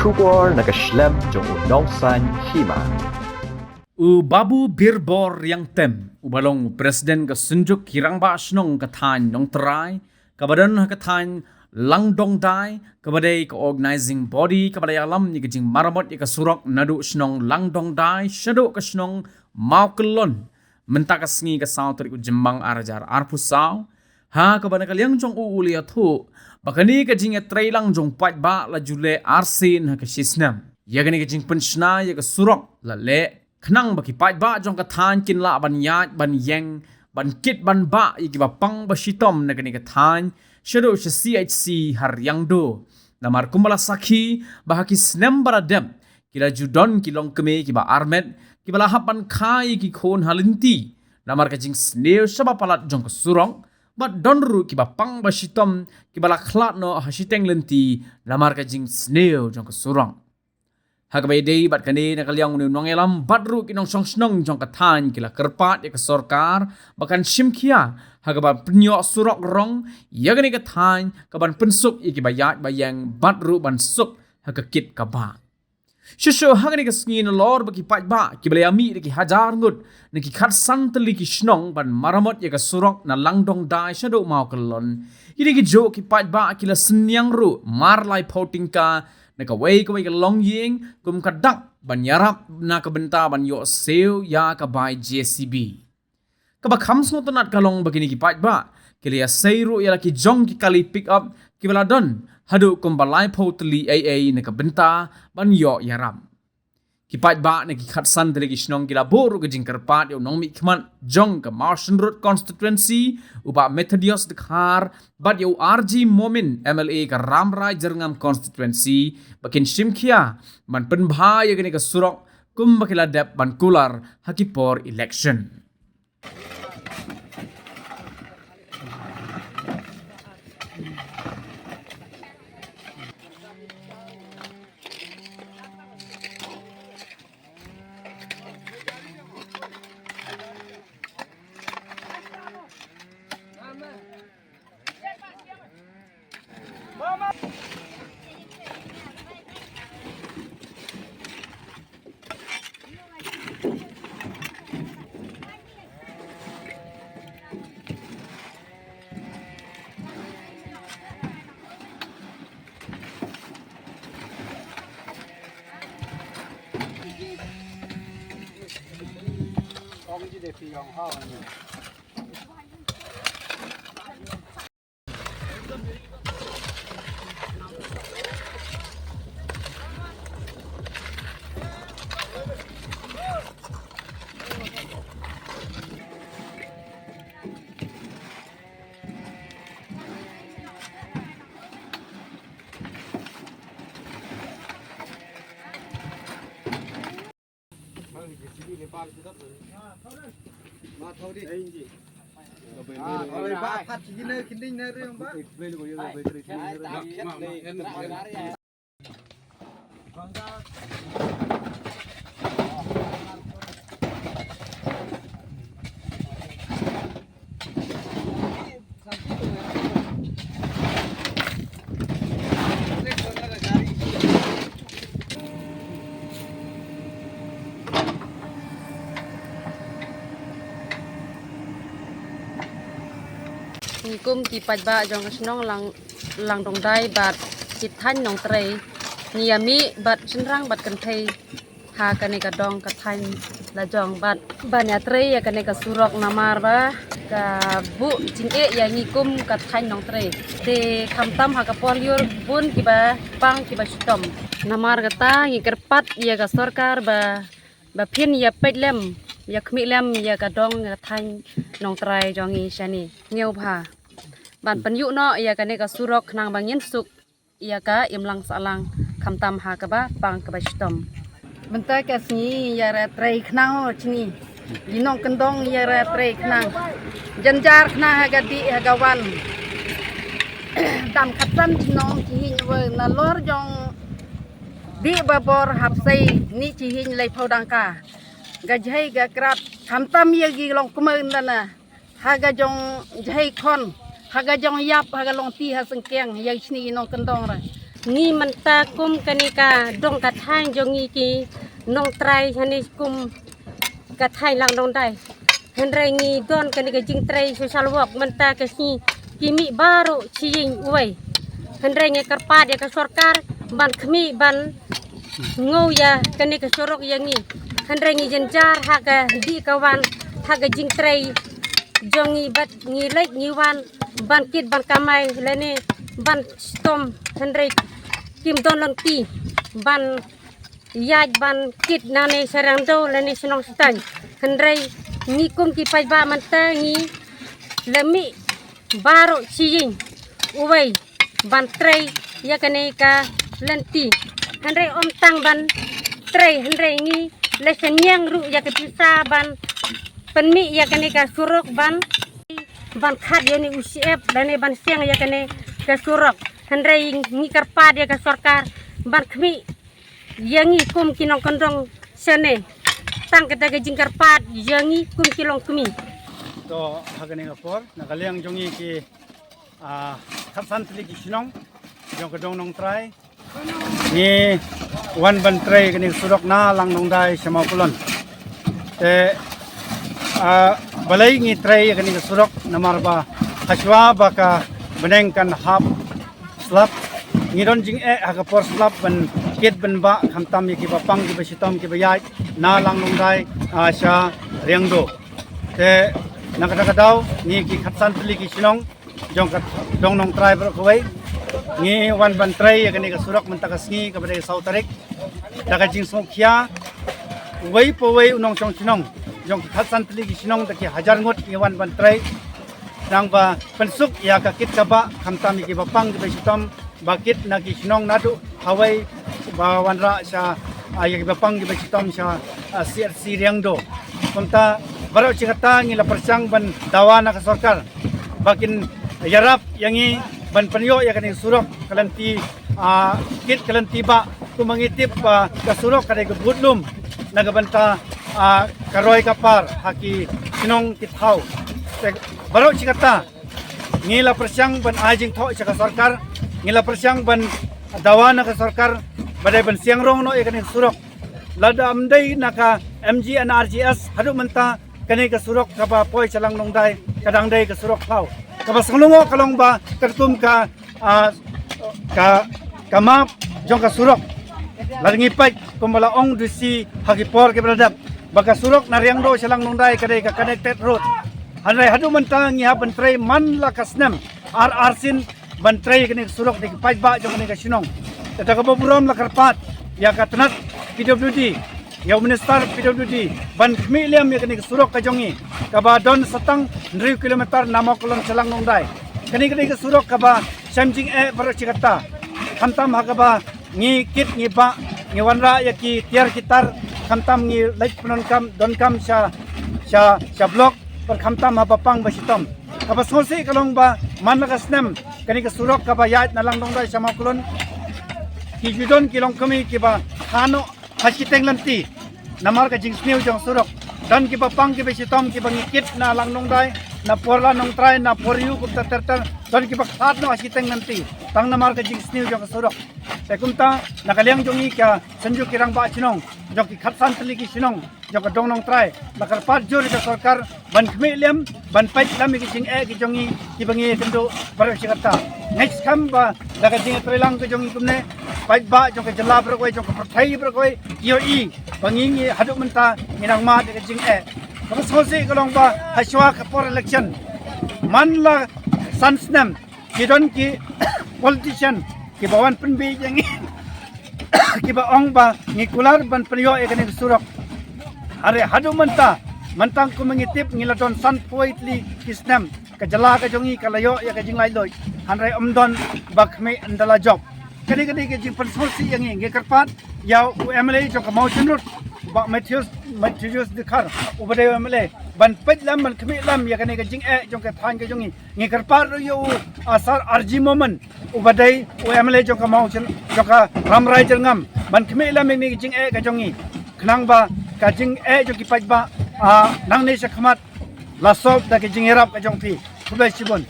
Shubor na kaslem jong unongsan hima. Babu birbor yang tem ubalong presiden ka sunjuk hirang ba snong kathan nong try kabadan kathan langdong dai kabadai ka organizing body kabadai alam ni kajing maramot ni ka surok nadu snong langdong dai shadow ka snong maukelon mentaka sngi ka saw tri jembang arajar arpusaw ha kabana kalyang jong uulia thu bakani kajing tray lang jong pat ba la jule arsin ha ka sisnam yagani kajing penshna ya ka surok la le Kenang bagi pai ba jong kathan kin la ban yat ban yeng ban kit ban ba iki ba pang ba shitom na kani kathan shadow sha CHC har yang do namar kumbala sakhi bahaki snem baradem kila judon kilong keme ki ba armet ki bala hapan khai ki khon halinti namar ka jing sneo shaba palat jong ka surong ba donru ki ba pang ba shitom ki bala khlat no hashiteng lenti namar ka jing sneo jong ka surong Hagabay day bat kani nakalyang nung elam badru kinong song jong kathan kila kerpat ya kesorkar bahkan simkia hagaban penyo surok rong ya gani kathan kaban pensuk iki bayat bayang badru ban suk hagakit kaba Shusho hagani kasngi na lor baki pat ba kibalayami ki hajar ngut naki khat santali ki snong ban maramot ya surok na langdong dai shadow mau kelon ini ki jo ki pat ba kila senyang ru marlai pouting ka nakaway kaway ka long ying kum kadak ban yarap na kabenta ban yo seo ya kabay JCB kabakam smo tonat kalong bagini ki pat ba kilia seiru ya ki jong ki kali pick up ki baladon hadu kum balai potli AA na kabenta ban yo yaram ki pat ba na ki khatsan dele ki snong kila boru ka jingkarpat yo nong mi khman jong ka Martian Road constituency uba Methodios dekhar bat yo RG Momin MLA ka Ramrai Jerngam constituency bakin simkhia man penbha ya gani ka surok kum bakila dep ban kular hakipor election kum ki pat ba jong snong lang dong dai bat kit than nong trei niami bat chinrang bat kan thei ha kane ka dong ka than la jong bat ban ya trei ya kane ka surok namar ba ka bu jing e ya ngi kum ka than nong trei te kham tam ha ka por yor bun ki ba pang ki ba stom namar ka ta ngi kerpat ya ka sarkar ba phin ya petlem ya khmi lem ya ka dong ka than nong trai jong ngi shani ngeu pha ban penyu no ia kane ka surok nang bangin suk ia ka imlang salang khamtam ha ka ba pang ka ba stom bentai ka sni ya ra trei knang chini dinong kendong ya ra trei knang janjar knang ha ga di ha ga wan tam khatsan chinong chi hin we na lor jong di ba bor hap sei ni chi hin lei phodang ka ga jai ga krat khamtam ye gi long kumen na ha ga jong jai khon haga jong yap haga long ti ha sengkeng yang sini nong kendong ra ngi manta kum kanika dong kathang jongi ki nong trai hani kum kathai lang dong dai hendrai ngi don kanika jing trai social work manta kasi kimi baru ciying uai hendrai ngi karpat ya ka sarkar ban khmi ban ngau ya kanika sorok yangi hendrai ngi jenjar haga di kawan haga jing trai jongi bat ngi lek ngi wan ban kit ban kamai lene ban stom hendrai kim don lon ti ban yaj ban kit nane sarando lene senong stan hendrai ngi kum ki pai ba manta ngi lemi baro ciying uwai ban trei ya kane ka lenti hendrai om tang ban trei hendrai ngi lesen yang ru ya ke pisa ban penmi ya kane ka surok ban khat ya ni UCF lene ban siang ya kane ka surok hendrai ngi karpad ya ka sarkar ban khmi yangi kum kinong kondong sene tang kata ke jingkar pat yangi kum kilong kumi to hagane ngapor nakaliang jongi ki khapsan tli ki sinong jong kedong nong trai ni wan ban trai kini surok na lang nong dai sama kulon te balai ngi trai kini surok namar ba haswa baka benengkan hap slap ngiron jing hagapor slap ban kit ban ba khamtam ki bapang ki basitom ki bayai na lang nong dai sha riangdo te nakadakadaw ni ki khatsan tli ki sinong jong kat dong nong trai bro kawai ni wan ban trai kani ka surok mantakas ni ka bade sau tarik daga jing songkhia wei po wei unong chong sinong jong ki khatsan tli ki sinong taki hajar ngot ni wan ban trai nang ba pensuk ya ka kit ka ba khamtam ki bapang ki basitom bakit nagi sinong nadu hawai ba wanra sa ayag bapang gi basitom sa CRC riangdo konta baro cikata ngi la persang ban dawana ka sarkar bakin yarap yangi ban panyo ya kani surok kalanti kit kalanti ba tumangitip ka surok kare ka budlum nagabanta karoy kapar haki sinong kithaw baro cikata ngi la persang ban ajing tho sa ka sarkar ngila persiang ban dawana ka sarkar badai ban siang rong no ikani surok lada amdai naka MG and RGS hadu menta kani ka surok ka ba poi chalang nong dai kadang dai ka surok pau ka ba sanglungo kalong ba tertum ka map jong ka surok laringi pai kumbala ong disi hagipor ke beradap baka surok nariang do chalang nong dai kadai ka connected road hanai hadu menta ngi haban tray man la kasnem RR sin ban tray kini surok di paj ba jong kini kasinong tata kaboburam la karpat ya katnat PWD ya minister PWD ban miliam ya kini surok ka jongi kaba don satang 9 kilometer namo kolon selang nongdai kini surok kaba samjing baru cikata khamtam hakaba ngi kit ngi ba ngi wanra ya ki tiar kitar khamtam ngi lait penon kam don kam sha blok per khamtam hapapang basitom kaba sosi kalong ba manlakas nem kani ka surok ka ba yat na lang dong dai sama kulon ki judon kilong kami ki ba hano hakiteng lanti namar ka jing snew jong surok dan ki ba pang ki ba sitom ki ba ngikit na lang dong dai na porla nong try na poryu ku terter dan ki ba khat no hakiteng lanti tang namar ka jing snew jong surok te kumta nakaliang jongi ka sanju kirang ba chinong jong ki khatsan tli ki sinong jong ka dong nong try bakar pat jor ka sarkar ban khmelem ban pait lam ki jing ki jongi ki bangi kendo baru sikata next kam ba daga jing trelang ke jongi kumne pait ba jong ka jala bro koi jong ka prathai bro koi yo i bangi hadu menta minang ma daga jing kama sosi kalong ba haswa ka for election manla sansnam kidon ki politician ki bawan penbi jangi ki ba ong ba ngikular ban priyo ekani surok are hadu mentang ku mengitip ngiladon san poitli kisnam kajala ka jongi kalayo ya ka jinglai loy hanrai omdon bakme andala job kani ke jing pensorsi yang ngi karpat ya UMLA jong ka motion road ba Matthews dikhar ubade UMLA ban pet lam ban khmi lam ya kani ke jing jong ka than ke jongi ngi karpat yo asar RG moment ubadai UMLA jong ka motion jong ka ramrai jerngam ban khmi lam ni jing ka jongi khnang ba ka jing jong ki paj ba nang ne sa khamat lasop da ke jing herap ka jong pi kubai sibon